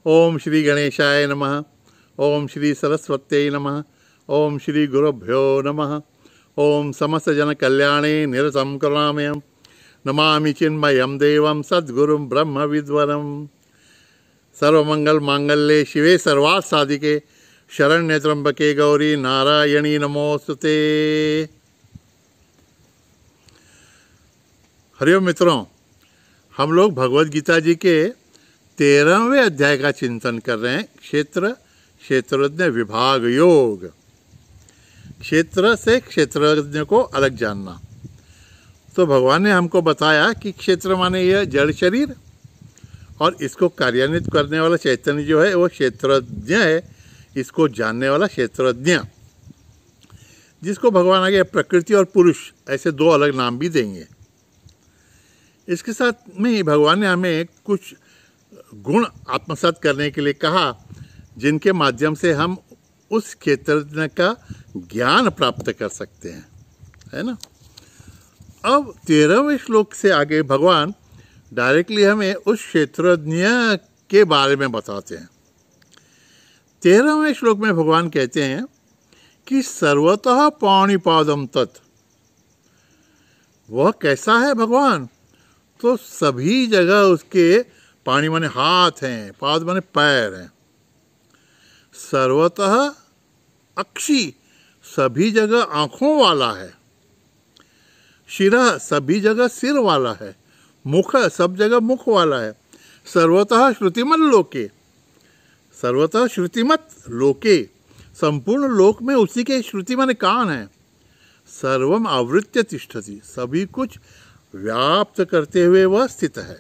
ओम श्री गणेशाय नमः। ओम श्री सरस्वत्यै नमः। ओम श्री गुरुभ्यो नमः। ओम समस्त जन कल्याणे निरतं करुणामयं नमामि चिन्मयं देवं सद्गुरुं ब्रह्म विद्वरं। सर्वमंगल मांगल्ये शिवे सर्वार्थ साधिके शरण्ये त्र्यंबके गौरी नारायणी नमोस्तुते। हरिओम मित्रों, हम लोग भगवद गीता जी के 13वें अध्याय का चिंतन कर रहे हैं। क्षेत्रज्ञ विभाग योग। क्षेत्र से क्षेत्रज्ञ को अलग जानना। तो भगवान ने हमको बताया कि क्षेत्र माने यह जड़ शरीर और इसको कार्यान्वित करने वाला चैतन्य जो है वो क्षेत्रज्ञ है। इसको जानने वाला क्षेत्रज्ञ, जिसको भगवान आगे प्रकृति और पुरुष ऐसे दो अलग नाम भी देंगे। इसके साथ में भगवान ने हमें कुछ गुण आत्मसात करने के लिए कहा, जिनके माध्यम से हम उस क्षेत्रज्ञ का ज्ञान प्राप्त कर सकते हैं, है ना। अब 13वें श्लोक से आगे भगवान डायरेक्टली हमें उस क्षेत्रज्ञ के बारे में बताते हैं। 13वें श्लोक में भगवान कहते हैं कि सर्वतः पाणिपादम तत्। वह कैसा है भगवान? तो सभी जगह उसके, पानी माने हाथ हैं, पाद माने पैर हैं। सर्वतः अक्षी, सभी जगह आंखों वाला है। शिरः, सभी जगह सिर वाला है। मुख, सब जगह मुख वाला है। सर्वतः श्रुतिमत लोके, सर्वतः श्रुतिमत लोके, संपूर्ण लोक में उसी के श्रुति माने कान है। सर्वम आवृत्य तिष्ठति, सभी कुछ व्याप्त करते हुए वह स्थित है।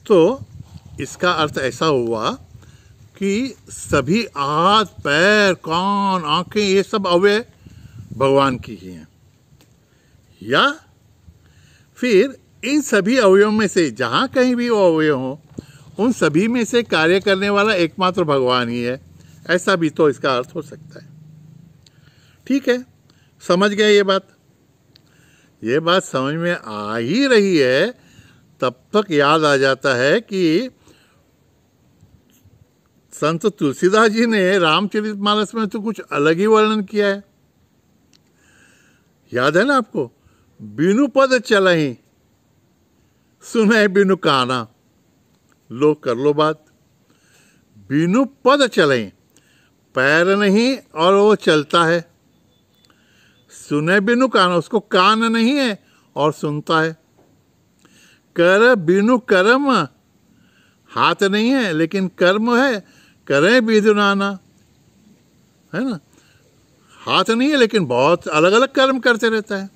तो इसका अर्थ ऐसा हुआ कि सभी हाथ, पैर, कान, आंखें, ये सब अवयव भगवान की ही हैं। या फिर इन सभी अवयवों में से जहाँ कहीं भी वो अवयव हो, उन सभी में से कार्य करने वाला एकमात्र भगवान ही है। ऐसा भी तो इसका अर्थ हो सकता है। ठीक है, समझ गए ये बात? ये बात समझ में आ ही रही है, तब तक याद आ जाता है कि संत तुलसीदास जी ने रामचरितमानस में तो कुछ अलग ही वर्णन किया है। याद है ना आपको? बिनु पद चलहि सुने बिनु काना। लो कर लो बात। बिनु पद चलहि, पैर नहीं और वो चलता है। सुने बिनु काना, उसको कान नहीं है और सुनता है। कर बिनु कर्म, हाथ नहीं है लेकिन कर्म है। करे बिनु नाना, है ना। हाथ नहीं है लेकिन बहुत अलग अलग कर्म करते रहता है।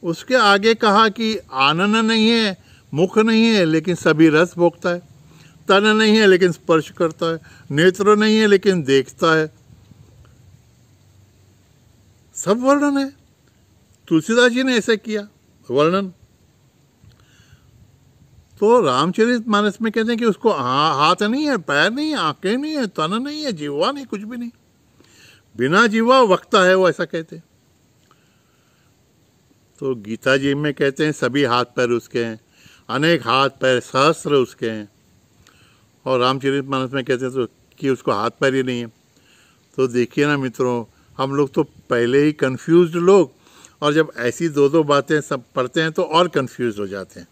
उसके आगे कहा कि आनन नहीं है, मुख नहीं है लेकिन सभी रस भोगता है। तन नहीं है लेकिन स्पर्श करता है। नेत्र नहीं है लेकिन देखता है। सब वर्णन है। तुलसीदास जी ने ऐसे किया वर्णन। तो रामचरितमानस में कहते हैं कि उसको हाथ नहीं है, पैर नहीं है, आंखें नहीं है, तन नहीं है, जीवा नहीं, कुछ भी नहीं। बिना जीवा वक्ता है वो, ऐसा कहते हैं। तो गीता जी में कहते हैं सभी हाथ पैर उसके हैं, अनेक हाथ पैर सहस्त्र उसके हैं। और रामचरितमानस में कहते हैं तो कि उसको हाथ पैर ही नहीं है। तो देखिए ना मित्रों, हम लोग तो पहले ही कंफ्यूज्ड लोग, और जब ऐसी दो दो बातें सब पढ़ते हैं तो और कंफ्यूज हो जाते हैं।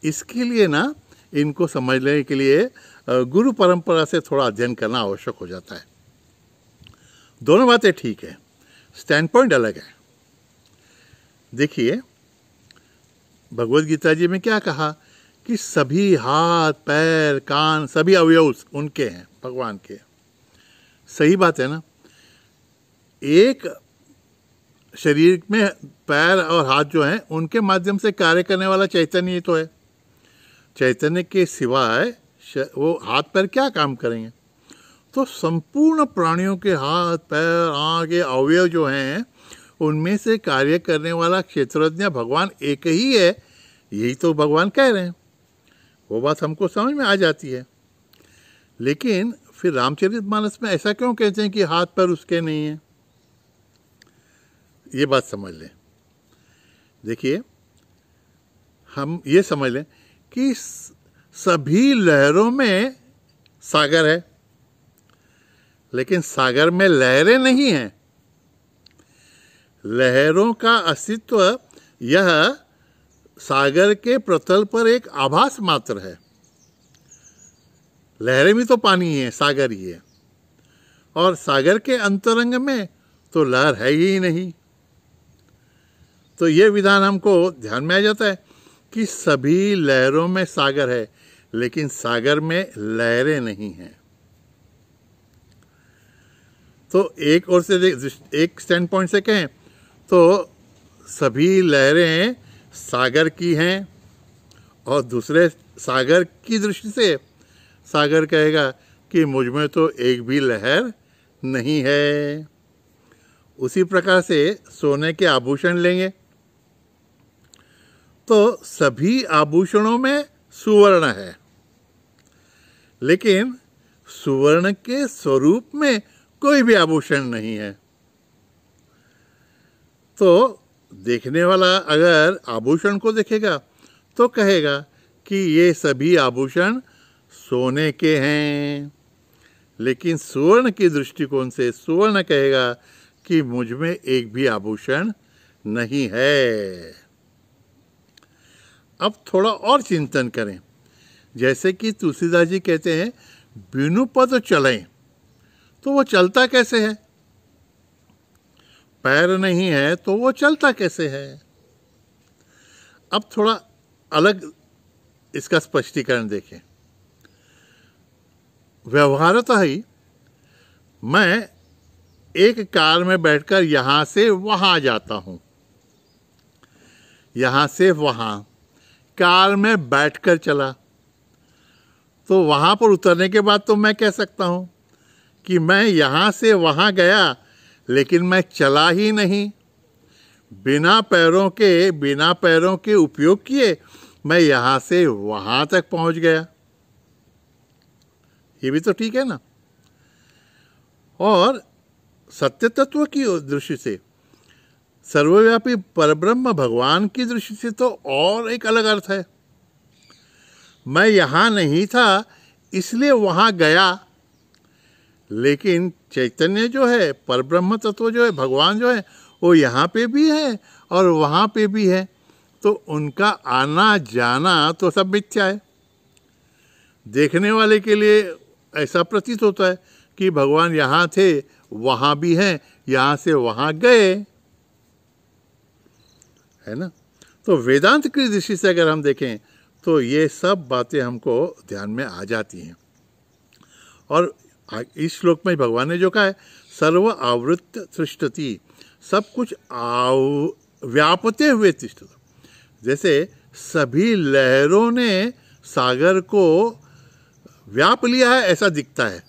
इसके लिए ना, इनको समझने के लिए गुरु परंपरा से थोड़ा अध्ययन करना आवश्यक हो जाता है। दोनों बातें ठीक है, स्टैंड पॉइंट अलग है। देखिए भगवद गीता जी में क्या कहा कि सभी हाथ पैर कान सभी अवयव उनके हैं, भगवान के। सही बात है ना। एक शरीर में पैर और हाथ जो हैं उनके माध्यम से कार्य करने वाला चैतन्य ही तो है। चैतन्य के सिवाय वो हाथ पैर क्या काम करेंगे? तो संपूर्ण प्राणियों के हाथ पैर आंखें अवयव जो हैं उनमें से कार्य करने वाला क्षेत्रज्ञ भगवान एक ही है। यही तो भगवान कह रहे हैं। वो बात हमको समझ में आ जाती है। लेकिन फिर रामचरितमानस में ऐसा क्यों कहते हैं कि हाथ पैर उसके नहीं है? ये बात समझ लें। देखिए हम ये समझ लें कि सभी लहरों में सागर है, लेकिन सागर में लहरें नहीं हैं। लहरों का अस्तित्व यह सागर के प्रतल पर एक आभास मात्र है। लहरें भी तो पानी ही है, सागर ही है, और सागर के अंतरंग में तो लहर है ही नहीं। तो ये विधान हमको ध्यान में आ जाता है कि सभी लहरों में सागर है, लेकिन सागर में लहरें नहीं हैं। तो एक ओर से एक स्टैंड पॉइंट से कहें तो सभी लहरें सागर की हैं, और दूसरे सागर की दृष्टि से सागर कहेगा कि मुझ में तो एक भी लहर नहीं है। उसी प्रकार से सोने के आभूषण लेंगे तो सभी आभूषणों में सुवर्ण है, लेकिन सुवर्ण के स्वरूप में कोई भी आभूषण नहीं है। तो देखने वाला अगर आभूषण को देखेगा तो कहेगा कि ये सभी आभूषण सोने के हैं, लेकिन सुवर्ण की दृष्टिकोण से सुवर्ण कहेगा कि मुझ में एक भी आभूषण नहीं है। अब थोड़ा और चिंतन करें। जैसे कि तुलसीदास जी कहते हैं, बिनु पद चलें, तो वो चलता कैसे है? पैर नहीं है तो वो चलता कैसे है? अब थोड़ा अलग इसका स्पष्टीकरण देखें। व्यवहारतः ही मैं एक कार में बैठकर यहां से वहां जाता हूं, यहां से वहां, कार में बैठकर चला, तो वहां पर उतरने के बाद तो मैं कह सकता हूं कि मैं यहां से वहां गया, लेकिन मैं चला ही नहीं। बिना पैरों के उपयोग किए मैं यहां से वहां तक पहुंच गया। ये भी तो ठीक है ना। और सत्य तत्व की दृष्टि से, सर्वव्यापी परब्रह्म भगवान की दृष्टि से तो और एक अलग अर्थ है। मैं यहां नहीं था इसलिए वहां गया, लेकिन चैतन्य जो है, परब्रह्म तत्व जो है, भगवान जो है, वो यहाँ पे भी है और वहाँ पे भी है। तो उनका आना जाना तो सब मिथ्या है। देखने वाले के लिए ऐसा प्रतीत होता है कि भगवान यहाँ थे, वहाँ भी हैं, यहाँ से वहाँ गए, है ना। तो वेदांत की दृष्टि से अगर हम देखें तो ये सब बातें हमको ध्यान में आ जाती हैं। और इस श्लोक में भगवान ने जो कहा है, सर्व आवृत्त तिष्ठति, सब कुछ व्यापते हुए तिष्ठति, जैसे सभी लहरों ने सागर को व्याप लिया है ऐसा दिखता है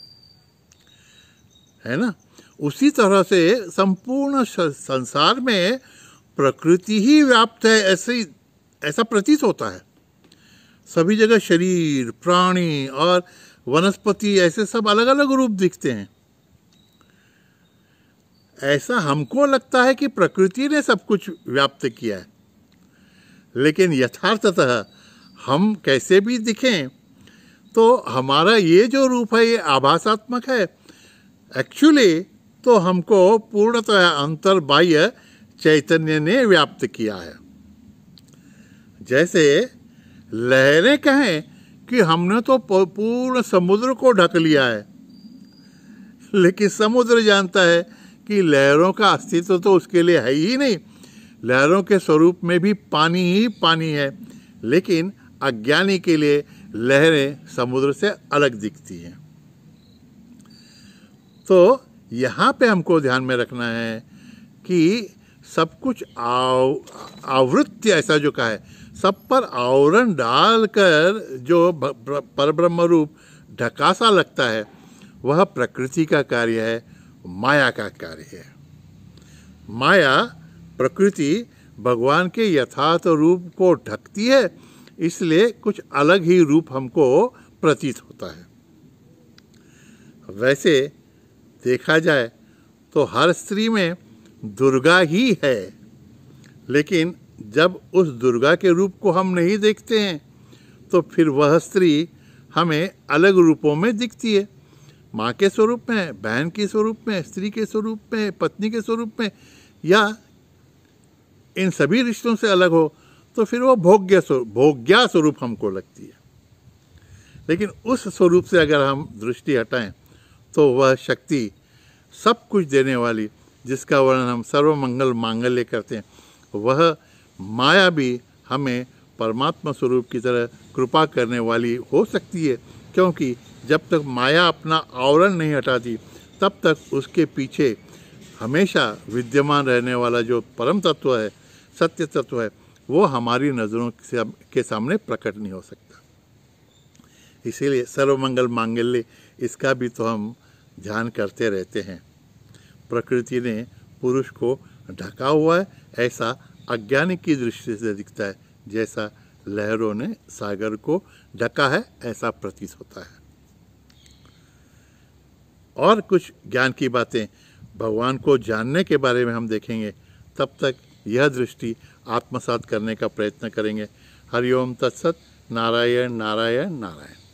ना। उसी तरह से संपूर्ण संसार में प्रकृति ही व्याप्त है, ऐसा प्रतीत होता है। सभी जगह शरीर, प्राणी और वनस्पति ऐसे सब अलग अलग रूप दिखते हैं। ऐसा हमको लगता है कि प्रकृति ने सब कुछ व्याप्त किया है, लेकिन यथार्थतः हम कैसे भी दिखें तो हमारा ये जो रूप है ये आभासात्मक है। एक्चुअली तो हमको पूर्णतः अंतर्बाह्य चैतन्य ने व्याप्त किया है। जैसे लहरें कहें कि हमने तो पूर्ण समुद्र को ढक लिया है, लेकिन समुद्र जानता है कि लहरों का अस्तित्व तो उसके लिए है ही नहीं। लहरों के स्वरूप में भी पानी ही पानी है, लेकिन अज्ञानी के लिए लहरें समुद्र से अलग दिखती हैं। तो यहाँ पे हमको ध्यान में रखना है कि सब कुछ आवृत्ति, ऐसा जो कहा है, सब पर आवरण डालकर जो परब्रह्म रूप ढका सा लगता है, वह प्रकृति का कार्य है, माया का कार्य है। माया प्रकृति भगवान के यथार्थ रूप को ढकती है, इसलिए कुछ अलग ही रूप हमको प्रतीत होता है। वैसे देखा जाए तो हर स्त्री में दुर्गा ही है, लेकिन जब उस दुर्गा के रूप को हम नहीं देखते हैं तो फिर वह स्त्री हमें अलग रूपों में दिखती है, माँ के स्वरूप में, बहन के स्वरूप में, स्त्री के स्वरूप में, पत्नी के स्वरूप में, या इन सभी रिश्तों से अलग हो तो फिर वो भोग्या स्वरूप हमको लगती है। लेकिन उस स्वरूप से अगर हम दृष्टि हटाएं तो वह शक्ति, सब कुछ देने वाली, जिसका वर्णन हम सर्वमंगल मांगल्य करते हैं, वह माया भी हमें परमात्मा स्वरूप की तरह कृपा करने वाली हो सकती है, क्योंकि जब तक माया अपना आवरण नहीं हटाती तब तक उसके पीछे हमेशा विद्यमान रहने वाला जो परम तत्व है, सत्य तत्व है, वो हमारी नज़रों के सामने प्रकट नहीं हो सकता। इसीलिए सर्वमंगल मांगल्य, इसका भी तो हम ध्यान करते रहते हैं। प्रकृति ने पुरुष को ढका हुआ है, ऐसा अज्ञानी की दृष्टि से दिखता है, जैसा लहरों ने सागर को ढका है ऐसा प्रतीत होता है। और कुछ ज्ञान की बातें भगवान को जानने के बारे में हम देखेंगे, तब तक यह दृष्टि आत्मसात करने का प्रयत्न करेंगे। हरिओम तत्सत। नारायण नारायण नारायण।